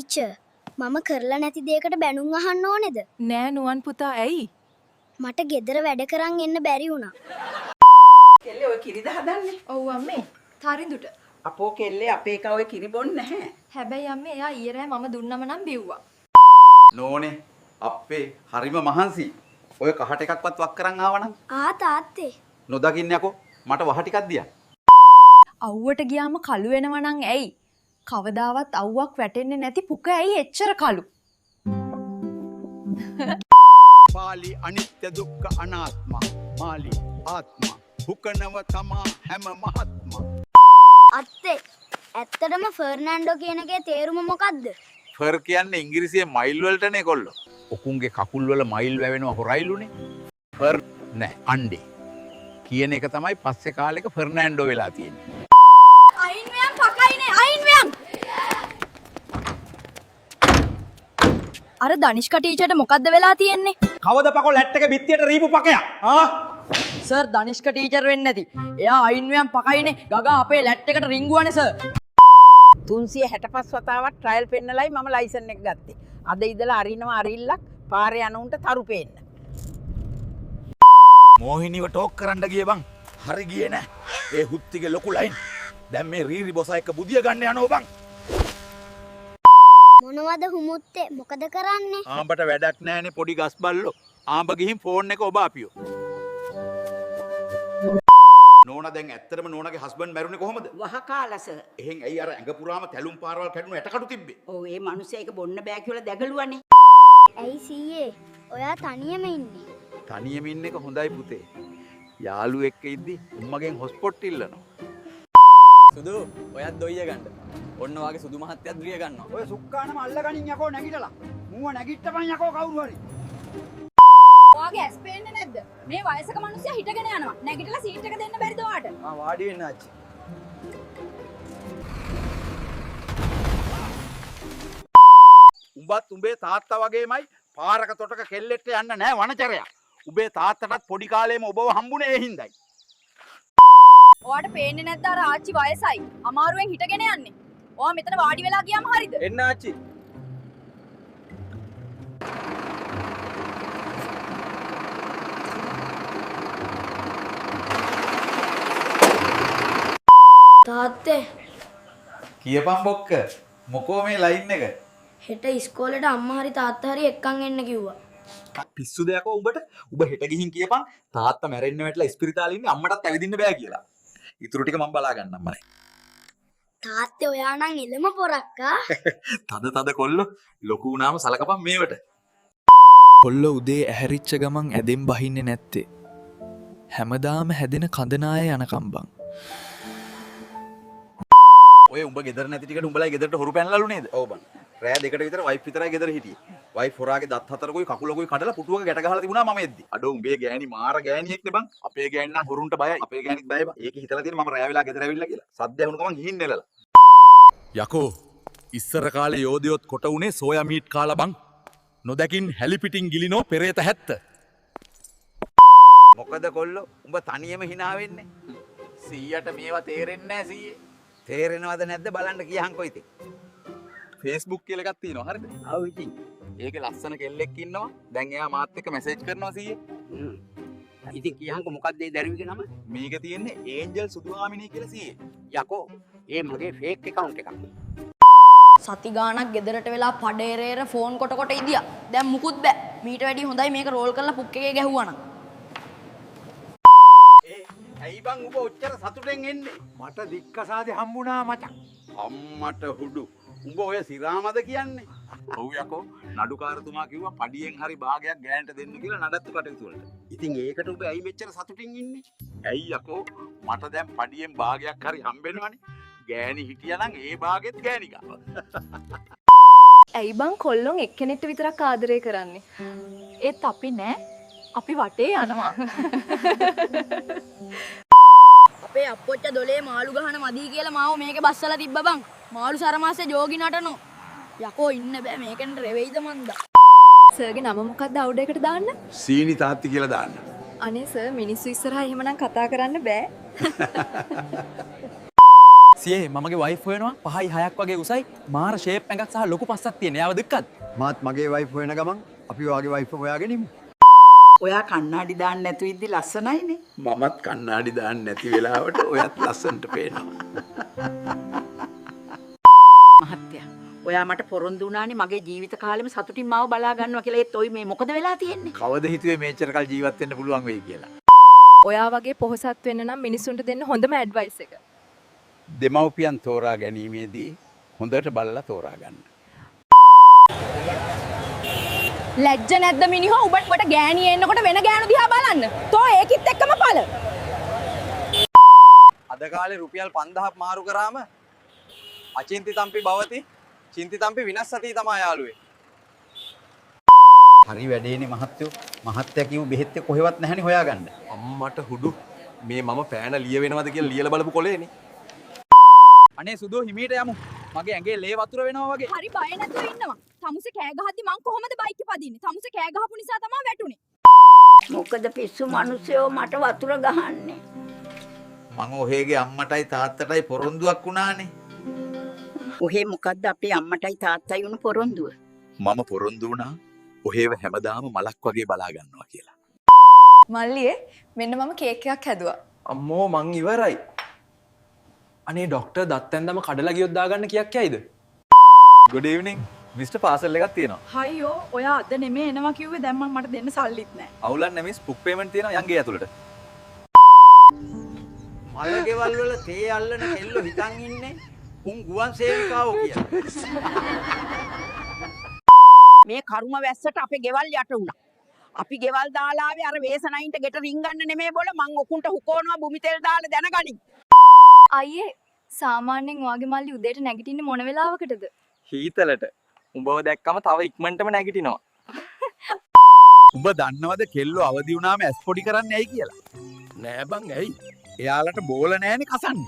Teacher මම කරලා නැති දෙයකට බැනුම් අහන්න ඕනේද? නෑ නුවන් පුතා ඇයි? මට ගෙදර වැඩ කරන් එන්න බැරි වුණා. කෙල්ලේ ඔය කිරිද හදන්නේ? ඔව් අම්මේ. තරිඳුට. අපෝ කෙල්ලේ අපේ එක ඔය කිරි බොන්නේ නැහැ. හැබැයි අම්මේ එයා ඊයේ රෑ මම දුන්නම නම් බිව්වා. නෝනේ අප්පේ හරිම මහන්සි. ඔය කහට එකක්වත් වක් කරන් ආවනම් තාත්තේ. නොදකින්න යකෝ මට වහ ටිකක් දියා. අවුවට ගියාම කළු වෙනව නම් ඇයි? කවදාවත් අවුවක් වැටෙන්නේ නැති පුක ඇයි එච්චර කළු? පාලි අනිත්‍ය දුක්ඛ අනාත්ම මාලි ආත්ම හුකනව තමා හැම මහත්ම. අත්තේ ඇත්තටම ෆර්නැන්ඩෝ කියන එකේ තේරුම මොකද්ද? ෆර් කියන්නේ ඉංග්‍රීසියේ මයිල් වලටනේ කොල්ලෝ. ඔකුන්ගේ කකුල් වල මයිල් වැවෙනවා හොරයිලුනේ. ෆර් නෑ අණ්ඩේ. කියන එක තමයි පස්සේ කාලෙක ෆර්නැන්ඩෝ වෙලා තියෙන්නේ. අයින් වෙයන් පකයිනේ අයින් වෙයන්. අර දනිෂ්ක ටීචර්ට මොකද්ද වෙලා තියෙන්නේ? කවද පකො ලැට් එක බිත්තියට රීපු පකයක් ආ සර් දනිෂ්ක ටීචර් වෙන්නේ නැති. එයා අයින් වෙයන් පකයිනේ ගගා අපේ ලැට් එකට රිංගුවනේ සර්. 365 වතාවක් ට්‍රයල් පෙන්නලයි මම ලයිසන් එක ගත්තේ. අද ඉඳලා අරිනවා අරිල්ලක් පාරේ යන උන්ට තරු පේන්න. මෝහිනීව ටෝක් කරන්න ගියේ බං. හරි ගියේ නෑ. ඒ හුත්තිගේ ලොකු ලයින්. දැන් මේ රීරි බොසා එක බුදිය ගන්න යනවා බං. මොනවද හුමුත්තේ? මොකද කරන්නේ? ආඹට වැඩක් නෑනේ පොඩි ගස් බල්ලෝ. ආඹ ගිහින් ෆෝන් එක ඔබ අපියෝ. නෝනා දැන් ඇත්තටම නෝනාගේ හස්බන්ඩ් මැරුණේ කොහමද? වහ කාලස. එහෙන් ඇයි අර ඇඟ පුරාම තැලුම් පාරවල් කැඩුණු ඇටකටු තිබ්බේ? ඔව් ඒ මිනිස්සේ ඒක බොන්න බෑ කියලා දැගලුවනේ. ඇයි සීයේ? ඔයා තනියම ඉන්නේ. තනියම ඉන්න එක හොඳයි පුතේ. යාළුවෙක් එක්ක ඉද්දි උම්මගෙන් හොස්පොට් ඉල්ලනවා. සුදු ඔයත් දොයිය ගන්න ඔන්න වාගේ සුදු මහත්තයත් ද්‍රිය ගන්නවා ඔය සුක්කානම අල්ලගනින් යකෝ නැගිටලා. මුව නැගිට්ටපන් යකෝ කවුරු හරි. ඔයාගේ ඇස් පේන්නේ නැද්ද? මේ වයසක මිනිස්සයා හිටගෙන යනවා. නැගිටලා සීට් එක දෙන්න බැරිද ඔයාට? වාඩි වෙන්න ආච්චි උඹත් උඹේ තාත්තා වගේමයි පාරක තොටක කෙල්ලෙට්ට යන්න නෑ වනචරයක්. උඹේ තාත්තටත් පොඩි කාලේම ඔබව හම්බුනේ ඒ හින්දායි. ඔයාට පේන්නේ නැද්ද අර ආච්චි වයසයි. අමාරුවෙන් හිටගෙන යන්නේ. ඔයා මෙතන වාඩි වෙලා ගියාම හරිද? එන්න ආච්චි තාත්තේ කියපන් බොක්ක මොකෝ මේ ලයින් එක? හෙට ඉස්කෝලේට අම්මා හරි තාත්තා හරි එක්කන් එන්න කිව්වා. පිස්සු දෙයක් උඹට. උඹ හෙට ගිහින් කියපන් තාත්තා මැරෙන්න වැටලා ඉස්පිරිතාලේ ඉන්නේ අම්මටත් ඇවිදින්න බෑ කියලා. ඊටු ටික මම බලා ගන්නම් මනේ. තාත්තේ ඔයා නම් එළම පොරක්කා. තද කොල්ලෝ ලොකු වුණාම සලකපන් මේවට. කොල්ල උදේ ඇහැරිච්ච ගමන් ඇදෙන් බහින්නේ නැත්තේ. හැමදාම හැදෙන කඳනාය යනකම් බං. ඔය උඹ ගෙදර නැති ටිකට උඹලා ගෙදරට හොරු පැනලාලු නේද? ඔව් බං. රෑ දෙකට විතර වයිෆ් විතරයි ගෙදර හිටියේ. වයිෆ් හොරාගේ දත් හතරකුයි කකුලකුයි කඩලා පුටුවක ගැට ගහලා තිබුණා මම එද්දි. අඩෝ උඹේ ගෑණි මාර ගෑණියෙක් නේ බං. අපේ ගෑණි නම් හොරුන්ට බයයි. අපේ ගෑණිත් බයයි බං. ඒක හිතලා තියෙන මම රෑ වෙලා ගෙදර ඇවිල්ලා කියලා. සද්ද ඇහුණු ගමන් ගිහින් නෙලලා. යකෝ ඉස්සර කාලේ යෝධයොත් කොට උනේ සෝයා මීට් කාලා බං. නොදකින් හැලි පිටින් ගිලිනෝ පෙරේත හැත්ත. මොකද කොල්ලෝ උඹ තනියම hina වෙන්නේ? 100ට මේවා තේරෙන්නේ නැහැ 100. තේරෙනවද නැද්ද බලන්න කියහන්කෝ ඉතින්. Facebook කියලා එකක් තියෙනවා හරිද? ඔව් ඉතින්. ඒකේ ලස්සන කෙල්ලෙක් ඉන්නවා. දැන් එයා මාත් එක්ක මැසේජ් කරනවා 100. ඉතින් කියහන්කෝ මොකක්ද ඒ දරුවිගේ නම? මේක තියෙන්නේ ඒන්ජල් සුදුහාමිනී කියලා 100. යකෝ ඒ මගේ ෆේක් account එකක්. සති ගාණක් ගෙදරට වෙලා පඩේරේර ෆෝන් කොට ඉදියා. දැන් මුකුත් බෑ. මීට වැඩි හොඳයි මේක රෝල් කරලා පුක් එකේ ගැහුවා නම්. ඇයි බං උඹ ඔච්චර සතුටෙන් එන්නේ? මට දික්කසාදේ හම්බුණා මචං. අම්මට හුඩු. උඹ ඔය සිරාමද කියන්නේ? ඔව් යකෝ නඩුකාරතුමා කිව්වා පඩියෙන් හරි භාගයක් ගෑනට දෙන්න කියලා නඩත්තු කටයුතු වලට. ඉතින් ඒකට උඹ ඇයි මෙච්චර සතුටින් ඉන්නේ? ඇයි යකෝ මට දැන් පඩියෙන් භාගයක් හරි හම්බෙනවනේ. ගෑණි හිටියානම් ඒ භාගෙත් ගෑණි ගාව. ඇයි බං කොල්ලොන් එක්කෙනෙක්ට විතරක් ආදරය කරන්නේ? ඒත් අපි නෑ. අපි වටේ යනවා. අපේ අප්පොච්ච දොලේ මාළු ගහන මදී කියලා මාව මේකේ බස්සලා තිබ්බ බං. මාළු සරමාසේ ජෝගි නටනෝ. යකෝ ඉන්න බෑ මේකෙන් රෙවෙයිද මන්දා. සර්ගේ නම මොකක්ද අවුඩ එකට දාන්න? සීනි තාත්ති කියලා දාන්න. අනේ සර් මිනිස්සු ඉස්සරහා එහෙමනම් කතා කරන්න බෑ. සියේ මමගේ වයිෆ් හොයනවා 5යි 6ක් වගේ උසයි මාර ෂේප් එකක් සහ ලොකු පස්සක් තියෙන. යාව දෙක්කත්. මාත් මගේ වයිෆ් හොයන ගමන් අපි වාගේ වයිෆ් හොයාගෙනමු. ඔයා කණ්ණාඩි දාන්න නැතුව ඉද්දි ලස්සනයිනේ. මමත් කණ්ණාඩි දාන්න නැති වෙලාවට ඔයත් ලස්සනට පේනවා. මහත්තයා ඔයා මට පොරොන්දු වුණානේ මගේ ජීවිත කාලෙම සතුටින් මාව බලා ගන්නවා කියලා. ඒත් ඔයි මේ මොකද වෙලා තියෙන්නේ? කවද හිතුවේ මේච්චර කල් ජීවත් වෙන්න පුළුවන් වෙයි කියලා. ඔයා වගේ පොහොසත් වෙන්න නම් මිනිසුන්ට දෙන්න හොඳම ඇඩ්වයිස් එක. දෙමව්පියන් තෝරා ගැනීමේදී හොඳට බලලා තෝරා ගන්න. ලැජ්ජ නැද්ද මිනිහෝ උඹට ගෑණිය එන්නකොට වෙන ගෑනු දිහා බලන්න. තෝ ඒකිත් එක්කම පළ. අද කාලේ රුපියල් 5000ක් මාරු කරාම අචින්ති තම්පි භවති චින්ති තම්පි විනස්සති තමයි යාළුවේ. හරි වැඩේනේ මහත්තයෝ. මහත්තයා කිව්ව බෙහෙත් එක කොහෙවත් නැහැනේ හොයාගන්න. අම්මට හුඩු මේ මම පෑන ලිය වෙනවද කියලා ලියලා බලපු කොලේනේ. අනේ සුදෝ හිමීට යමු. මගේ ඇඟේ ලේ වතුර වෙනවා වගේ. හරි බය නැතුව ඉන්නවා. තමුසේ කෑ ගහද්දි මං කොහොමද බයික් එක පදින්නේ? තමුසේ කෑ ගහපු නිසා තමයි වැටුනේ. මොකද පිස්සු මිනිස්සයෝ මට වතුර ගහන්නේ. මං ඔහේගේ අම්මටයි තාත්තටයි පොරොන්දුවක් වුණානේ. ඔහේ මොකද්ද අපේ අම්මටයි තාත්තයි වුණ පොරොන්දුව? මම පොරොන්දු වුණා ඔහේව හැමදාම මලක් වගේ බලා ගන්නවා කියලා. මල්ලියේ මෙන්න මම කේක් එකක් හැදුවා. අම්මෝ මං ඉවරයි. අනේ ડોක්ටර් දත්තෙන්දම කඩලා ගියොත් දාගන්න කියක් යයිද? good evening මිස්ටර් පාසල් එකක් තියෙනවා. හයියෝ ඔයා අද නෙමෙයි එනවා කිව්වේ දැන් මම මට දෙන්න සල්ලිත් නැහැ. අවුලක් නැහැ මිස් බුක් පේමන්ට් තියෙනවා යන්ගේ ඇතුළට. මල ගෙවල් වල තේ අල්ලන කෙල්ලෝ හිතන් ඉන්නේ උන් ගුවන් සේවිකාවෝ කියලා. මේ කරුම වැස්සට අපේ ගෙවල් යට වුණා. අපි ගෙවල් දාලා ආවේ අර වේසනයින්ට ගෙට රින් ගන්න නෙමෙයි බෝල මං ඔකුන්ට හුකෝනවා බුමි තෙල් දාලා දැනගනි. අයියේ සාමාන්‍යයෙන් ඔයාගේ මල්ලි උදේට නැගිටින්නේ මොන වෙලාවකටද? හීතලට. උඹව දැක්කම තව ඉක්මනටම නැගිටිනවා. උඹ දන්නවද කෙල්ලෝ අවදි වුණාම ඇස් පොඩි කරන්නේ ඇයි කියලා? නෑ බං ඇයි? එයාලට බෝල නෑනේ කසන්න.